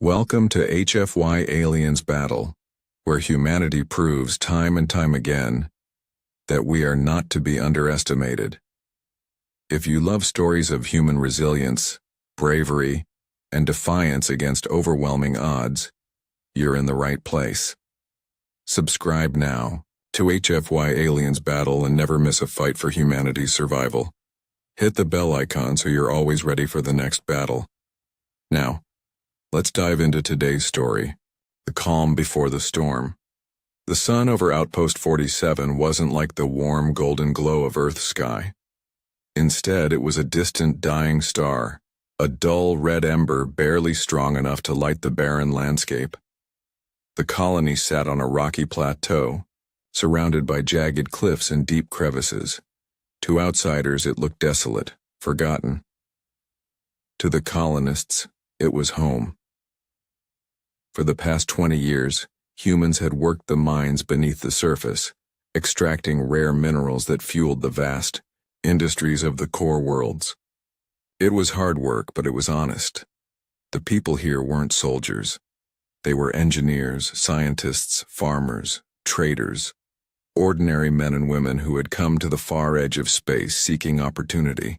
Welcome to HFY Aliens Battle, where humanity proves time and time again that we are not to be underestimated. If you love stories of human resilience, bravery, and defiance against overwhelming odds, you're in the right place. Subscribe now to HFY Aliens Battle and never miss a fight for humanity's survival. Hit the bell icon so you're always ready for the next battle. Now, let's dive into today's story, The Calm Before the Storm. The sun over Outpost 47 wasn't like the warm golden glow of Earth's sky. Instead, it was a distant dying star, a dull red ember barely strong enough to light the barren landscape. The colony sat on a rocky plateau, surrounded by jagged cliffs and deep crevices. To outsiders, it looked desolate, forgotten. To the colonists, it was home. For the past 20 years, humans had worked the mines beneath the surface, extracting rare minerals that fueled the vast industries of the core worlds. It was hard work, but it was honest. The people here weren't soldiers. They were engineers, scientists, farmers, traders, ordinary men and women who had come to the far edge of space seeking opportunity.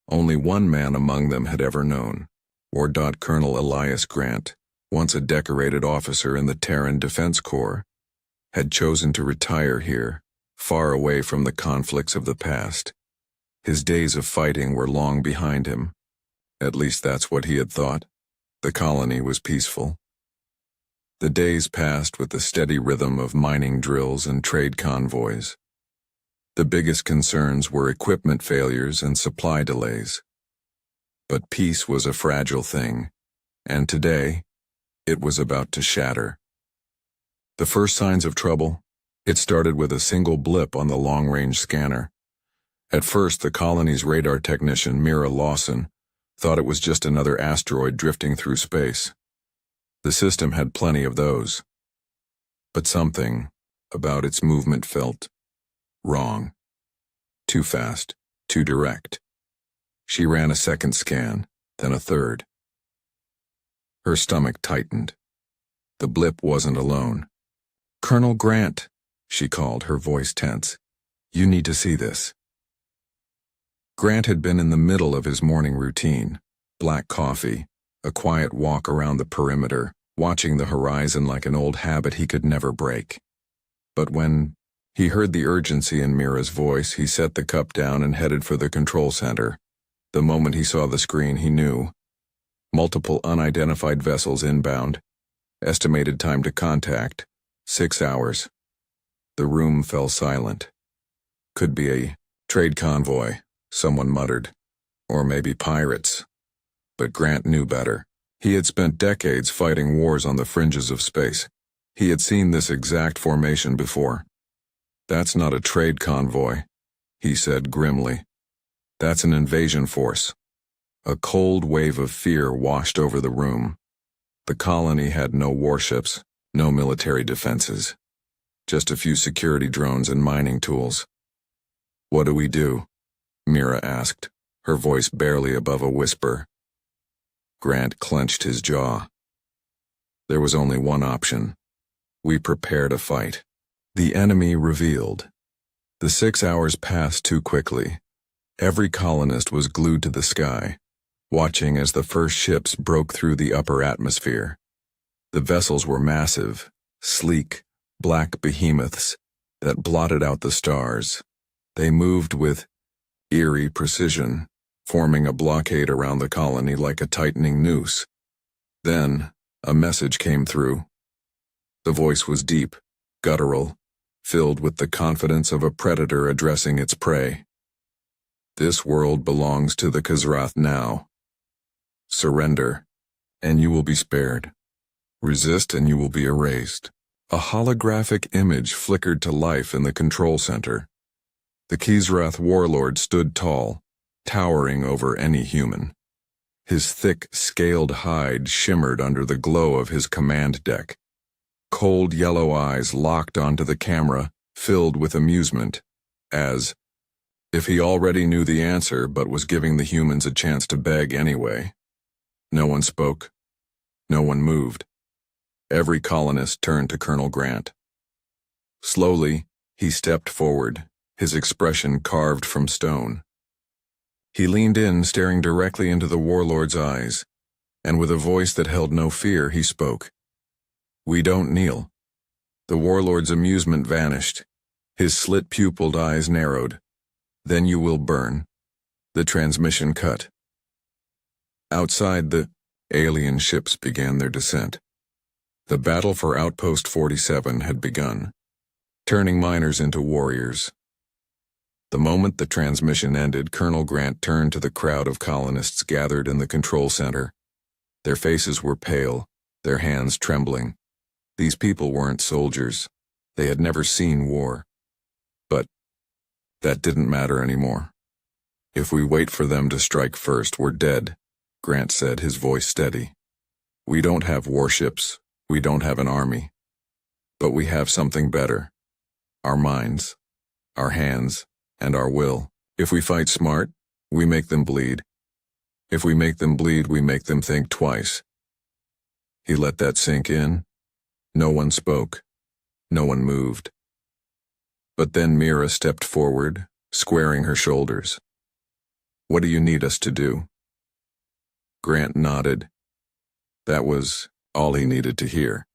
Only one man among them had ever known, War. Colonel Elias Grant, once a decorated officer in the Terran Defense Corps, had chosen to retire here, far away from the conflicts of the past. His days of fighting were long behind him. At least that's what he had thought. The colony was peaceful. The days passed with the steady rhythm of mining drills and trade convoys. The biggest concerns were equipment failures and supply delays. But peace was a fragile thing, and today, it was about to shatter. The first signs of trouble? It started with a single blip on the long-range scanner. At first, the colony's radar technician, Mira Lawson, thought it was just another asteroid drifting through space. The system had plenty of those. But something about its movement felt wrong. Too fast, too direct. She ran a second scan, then a third. Her stomach tightened. The blip wasn't alone. "Colonel Grant," she called, her voice tense. "You need to see this." Grant had been in the middle of his morning routine, black coffee, a quiet walk around the perimeter, watching the horizon like an old habit he could never break. But when he heard the urgency in Mira's voice, he set the cup down and headed for the control center. The moment he saw the screen, he knew. Multiple unidentified vessels inbound. Estimated time to contact, 6 hours. The room fell silent. "Could be a trade convoy," someone muttered. "Or maybe pirates." But Grant knew better. He had spent decades fighting wars on the fringes of space. He had seen this exact formation before. "That's not a trade convoy," he said grimly. "That's an invasion force." A cold wave of fear washed over the room. The colony had no warships, no military defenses. Just a few security drones and mining tools. "What do we do?" Mira asked, her voice barely above a whisper. Grant clenched his jaw. There was only one option. We prepare to fight. The enemy revealed. The 6 hours passed too quickly. Every colonist was glued to the sky, watching as the first ships broke through the upper atmosphere. The vessels were massive, sleek, black behemoths that blotted out the stars. They moved with eerie precision, forming a blockade around the colony like a tightening noose. Then, a message came through. The voice was deep, guttural, filled with the confidence of a predator addressing its prey. "This world belongs to the Khazrath now. Surrender, and you will be spared. Resist, and you will be erased." A holographic image flickered to life in the control center. The Khazrath warlord stood tall, towering over any human. His thick, scaled hide shimmered under the glow of his command deck. Cold yellow eyes locked onto the camera, filled with amusement, as if he already knew the answer but was giving the humans a chance to beg anyway. No one spoke. No one moved. Every colonist turned to Colonel Grant. Slowly, he stepped forward, his expression carved from stone. He leaned in, staring directly into the warlord's eyes, and with a voice that held no fear, he spoke. "We don't kneel." The warlord's amusement vanished. His slit-pupiled eyes narrowed. "Then you will burn." The transmission cut. Outside, the alien ships began their descent. The battle for Outpost 47 had begun, turning miners into warriors. The moment the transmission ended, Colonel Grant turned to the crowd of colonists gathered in the control center. Their faces were pale, their hands trembling. These people weren't soldiers. They had never seen war. But that didn't matter anymore. "If we wait for them to strike first, we're dead," Grant said, his voice steady. "We don't have warships, we don't have an army. But we have something better. Our minds, our hands, and our will. If we fight smart, we make them bleed. If we make them bleed, we make them think twice." He let that sink in. No one spoke. No one moved. But then Mira stepped forward, squaring her shoulders. "What do you need us to do?" Grant nodded. That was all he needed to hear.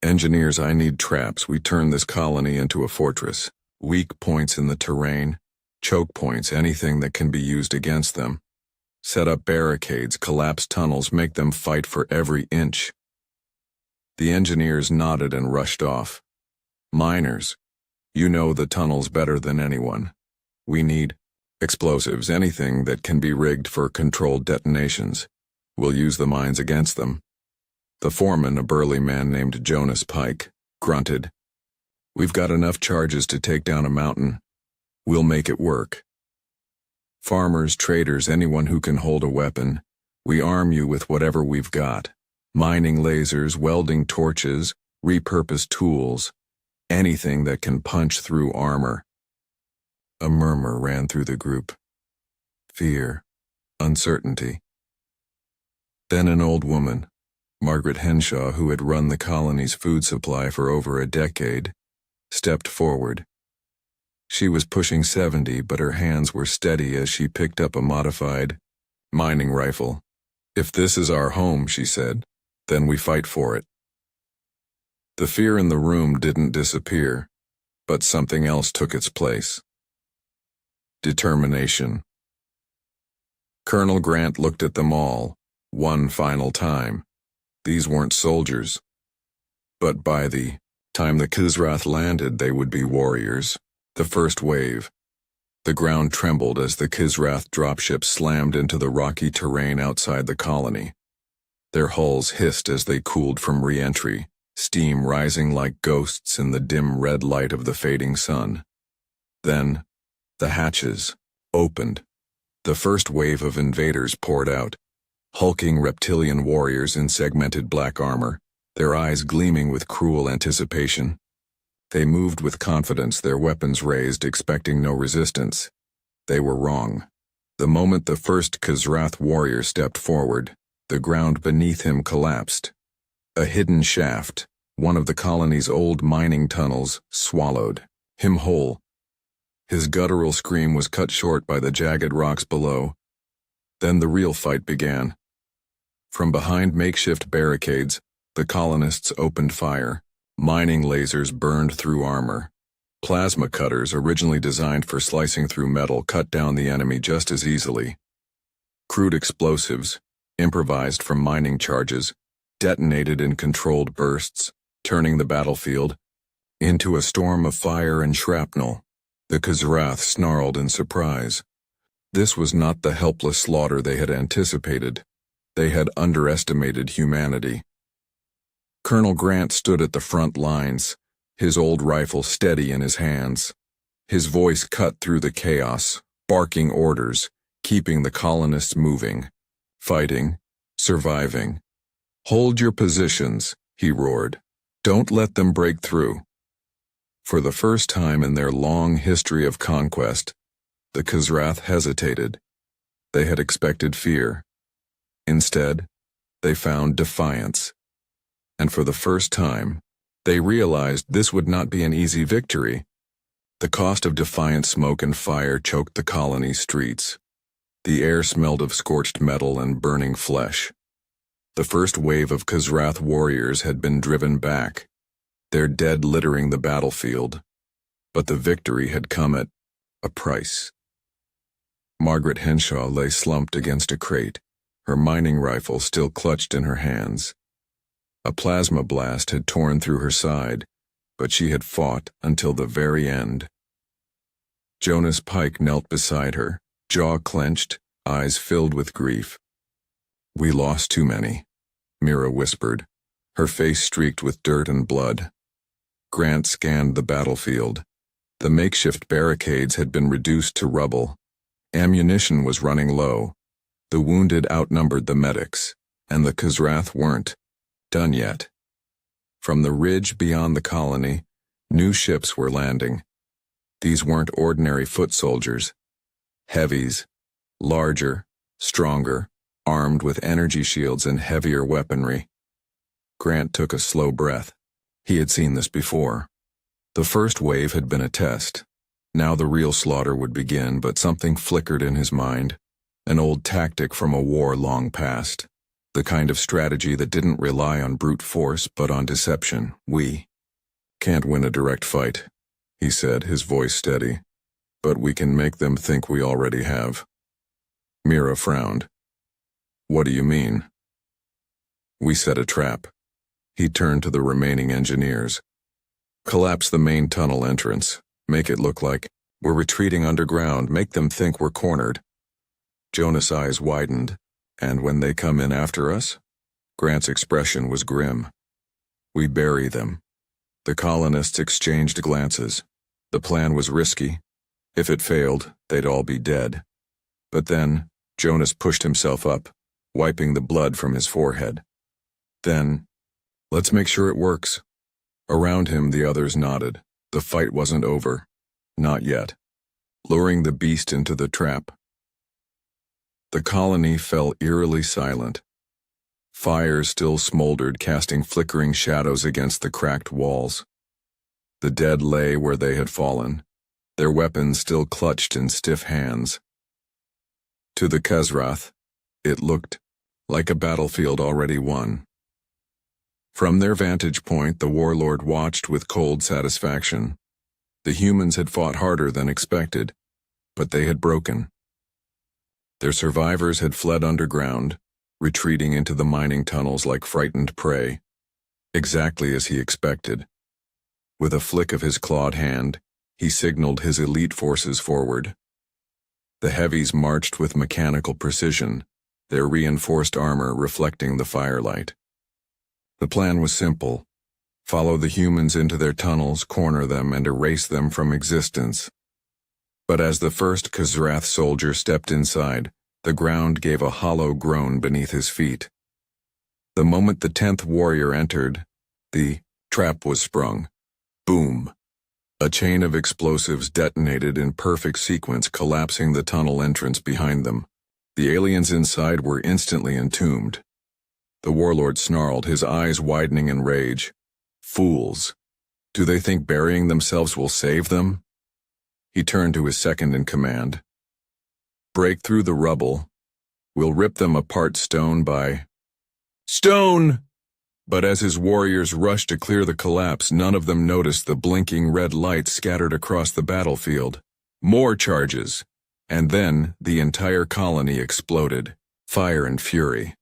"Engineers, I need traps. We turn this colony into a fortress. Weak points in the terrain, choke points, anything that can be used against them. Set up barricades, collapse tunnels, make them fight for every inch." The engineers nodded and rushed off. "Miners, you know the tunnels better than anyone. We need explosives, anything that can be rigged for controlled detonations. We'll use the mines against them." The foreman, a burly man named Jonas Pike, grunted. "We've got enough charges to take down a mountain. We'll make it work. Farmers, traders, anyone who can hold a weapon, we arm you with whatever we've got. Mining lasers, welding torches, repurposed tools, anything that can punch through armor." A murmur ran through the group. Fear, uncertainty. Then an old woman, Margaret Henshaw, who had run the colony's food supply for over a decade, stepped forward. She was pushing 70, but her hands were steady as she picked up a modified mining rifle. "If this is our home," she said, "then we fight for it." The fear in the room didn't disappear, but something else took its place. Determination. Colonel Grant looked at them all, one final time. These weren't soldiers. But by the time the Kizrath landed, they would be warriors. The first wave. The ground trembled as the Kizrath dropships slammed into the rocky terrain outside the colony. Their hulls hissed as they cooled from re-entry, steam rising like ghosts in the dim red light of the fading sun. Then, the hatches opened. The first wave of invaders poured out, hulking reptilian warriors in segmented black armor, their eyes gleaming with cruel anticipation. They moved with confidence, their weapons raised, expecting no resistance. They were wrong. The moment the first Kizrath warrior stepped forward, the ground beneath him collapsed. A hidden shaft, one of the colony's old mining tunnels, swallowed him whole. His guttural scream was cut short by the jagged rocks below. Then the real fight began. From behind makeshift barricades, the colonists opened fire. Mining lasers burned through armor. Plasma cutters, originally designed for slicing through metal, cut down the enemy just as easily. Crude explosives, improvised from mining charges, detonated in controlled bursts, turning the battlefield into a storm of fire and shrapnel. The Kizrath snarled in surprise. This was not the helpless slaughter they had anticipated. They had underestimated humanity. Colonel Grant stood at the front lines, his old rifle steady in his hands. His voice cut through the chaos, barking orders, keeping the colonists moving, fighting, surviving. "Hold your positions," he roared. "Don't let them break through." For the first time in their long history of conquest, the Kizrath hesitated. They had expected fear. Instead, they found defiance. And for the first time, they realized this would not be an easy victory. The cost of defiant smoke and fire choked the colony streets. The air smelled of scorched metal and burning flesh. The first wave of Khazrath warriors had been driven back, their dead littering the battlefield. But the victory had come at a price. Margaret Henshaw lay slumped against a crate, her mining rifle still clutched in her hands. A plasma blast had torn through her side, but she had fought until the very end. Jonas Pike knelt beside her, jaw clenched, eyes filled with grief. "We lost too many," Mira whispered, her face streaked with dirt and blood. Grant scanned the battlefield. The makeshift barricades had been reduced to rubble. Ammunition was running low. The wounded outnumbered the medics, and the Khazrath weren't done yet. From the ridge beyond the colony, new ships were landing. These weren't ordinary foot soldiers. Heavies, larger, stronger, armed with energy shields and heavier weaponry. Grant took a slow breath. He had seen this before. The first wave had been a test. Now the real slaughter would begin, but something flickered in his mind. An old tactic from a war long past. The kind of strategy that didn't rely on brute force, but on deception. "We can't win a direct fight," he said, his voice steady. "But we can make them think we already have." Mira frowned. "What do you mean?" "We set a trap." He turned to the remaining engineers. "Collapse the main tunnel entrance. Make it look like we're retreating underground. Make them think we're cornered." Jonas' eyes widened. "And when they come in after us?" Grant's expression was grim. "We bury them." The colonists exchanged glances. The plan was risky. If it failed, they'd all be dead. But then, Jonas pushed himself up, wiping the blood from his forehead. "Then, let's make sure it works." Around him, the others nodded. The fight wasn't over. Not yet. Luring the beast into the trap. The colony fell eerily silent. Fires still smoldered, casting flickering shadows against the cracked walls. The dead lay where they had fallen, their weapons still clutched in stiff hands. To the Khazrath, it looked like a battlefield already won. From their vantage point, the warlord watched with cold satisfaction. The humans had fought harder than expected, but they had broken. Their survivors had fled underground, retreating into the mining tunnels like frightened prey, exactly as he expected. With a flick of his clawed hand, he signaled his elite forces forward. The heavies marched with mechanical precision, their reinforced armor reflecting the firelight. The plan was simple: follow the humans into their tunnels, corner them, and erase them from existence. But as the first Khazrath soldier stepped inside, the ground gave a hollow groan beneath his feet. The moment the 10th warrior entered, the trap was sprung. Boom! A chain of explosives detonated in perfect sequence, collapsing the tunnel entrance behind them. The aliens inside were instantly entombed. The warlord snarled, his eyes widening in rage. Fools! Do they think burying themselves will save them? He turned to his second in command. Break through the rubble. We'll rip them apart stone by stone! But as his warriors rushed to clear the collapse, none of them noticed the blinking red lights scattered across the battlefield. More charges! And then the entire colony exploded, fire and fury.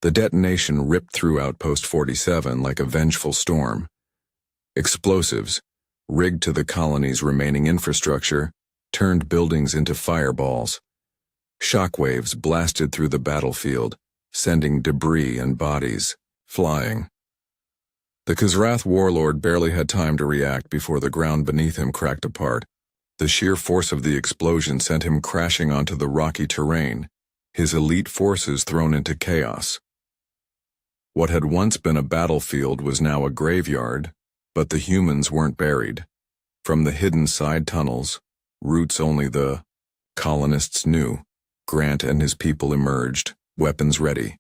The detonation ripped through Outpost 47 like a vengeful storm. Explosives, rigged to the colony's remaining infrastructure, turned buildings into fireballs. Shockwaves blasted through the battlefield, sending debris and bodies flying. The Khazrath warlord barely had time to react before the ground beneath him cracked apart. The sheer force of the explosion sent him crashing onto the rocky terrain, his elite forces thrown into chaos. What had once been a battlefield was now a graveyard, but the humans weren't buried. From the hidden side tunnels, routes only the colonists knew, Grant and his people emerged, weapons ready.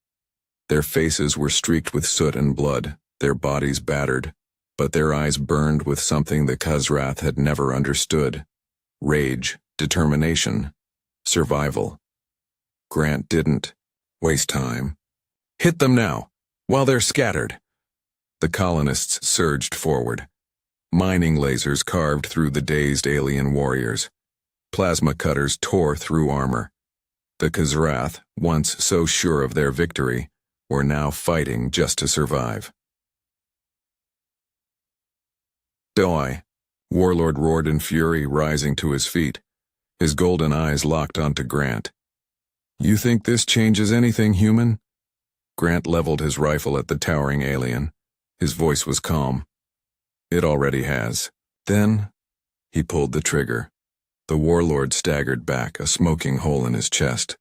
Their faces were streaked with soot and blood, their bodies battered, but their eyes burned with something the Khazrath had never understood: rage, determination, survival. Grant didn't waste time. Hit them now, while they're scattered. The colonists surged forward. Mining lasers carved through the dazed alien warriors. Plasma cutters tore through armor. The Khazrath, once so sure of their victory, were now fighting just to survive. Die! Warlord roared in fury, rising to his feet. His golden eyes locked onto Grant. You think this changes anything, human? Grant leveled his rifle at the towering alien. His voice was calm. It already has. Then, he pulled the trigger. The warlord staggered back, a smoking hole in his chest.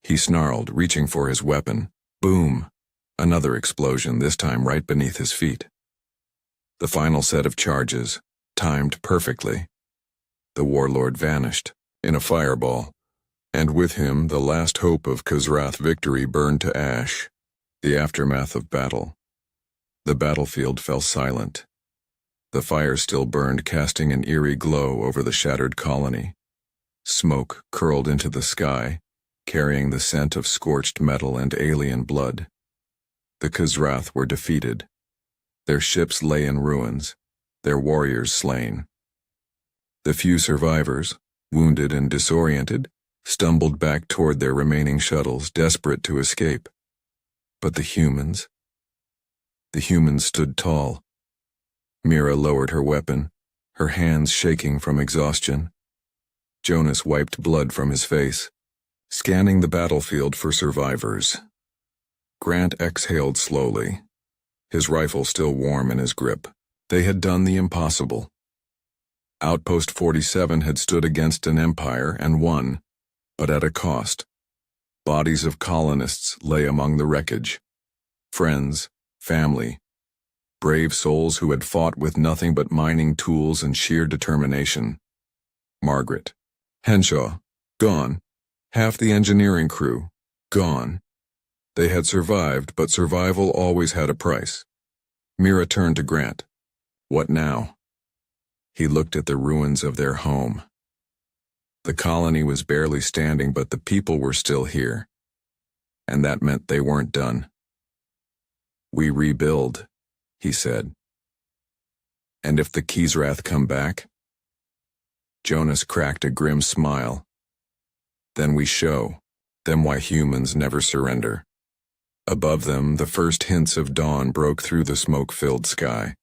He snarled, reaching for his weapon. Boom! Another explosion, this time right beneath his feet. The final set of charges, timed perfectly. The warlord vanished, in a fireball, and with him the last hope of Khazrath victory burned to ash. The aftermath of battle. The battlefield fell silent. The fire still burned, casting an eerie glow over the shattered colony. Smoke curled into the sky, carrying the scent of scorched metal and alien blood. The Khazrath were defeated. Their ships lay in ruins, their warriors slain. The few survivors, wounded and disoriented, stumbled back toward their remaining shuttles, desperate to escape. But the humans stood tall. Mira lowered her weapon, her hands shaking from exhaustion. Jonas wiped blood from his face, scanning the battlefield for survivors. Grant exhaled slowly, his rifle still warm in his grip. They had done the impossible. Outpost 47 had stood against an empire and won, but at a cost. Bodies of colonists lay among the wreckage. Friends, family, brave souls who had fought with nothing but mining tools and sheer determination. Margaret, Henshaw, gone. Half the engineering crew, gone. They had survived, but survival always had a price. Mira turned to Grant. What now? He looked at the ruins of their home. The colony was barely standing, but the people were still here. And that meant they weren't done. We rebuild, he said. And if the Khazrath come back? Jonas cracked a grim smile. Then we show them why humans never surrender. Above them, the first hints of dawn broke through the smoke-filled sky.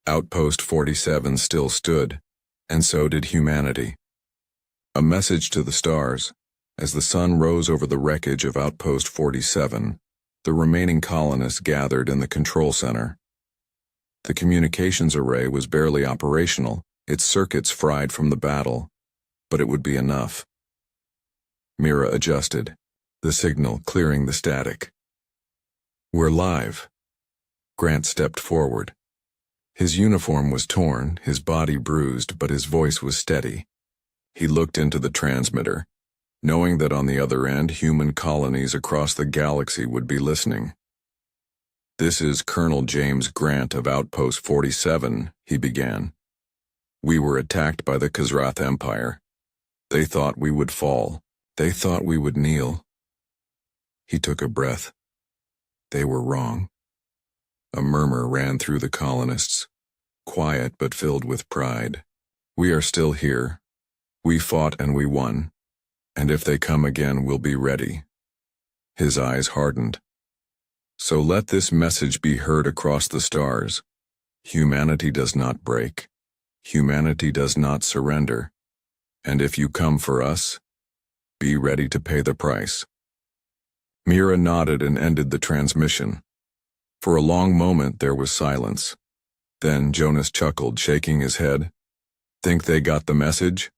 Outpost 47 still stood, and so did humanity. A message to the stars. As the sun rose over the wreckage of Outpost 47, the remaining colonists gathered in the control center. The communications array was barely operational, its circuits fried from the battle, but it would be enough. Mira adjusted, the signal clearing the static. We're live. Grant stepped forward. His uniform was torn, his body bruised, but his voice was steady. He looked into the transmitter, knowing that on the other end human colonies across the galaxy would be listening. This is Colonel James Grant of Outpost 47, he began. We were attacked by the Khazrath Empire. They thought we would fall. They thought we would kneel. He took a breath. They were wrong. A murmur ran through the colonists, quiet but filled with pride. We are still here. We fought and we won. And if they come again, we'll be ready. His eyes hardened. So let this message be heard across the stars. Humanity does not break. Humanity does not surrender. And if you come for us, be ready to pay the price. Mira nodded and ended the transmission. For a long moment there was silence. Then Jonas chuckled, shaking his head. Think they got the message?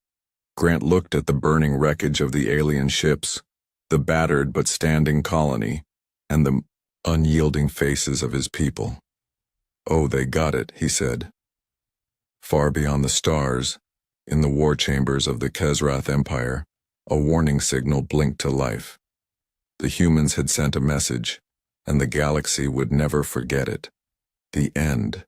Grant looked at the burning wreckage of the alien ships, the battered but standing colony, and the unyielding faces of his people. Oh, they got it, he said. Far beyond the stars, in the war chambers of the Khazrath Empire, a warning signal blinked to life. The humans had sent a message, and the galaxy would never forget it. The end.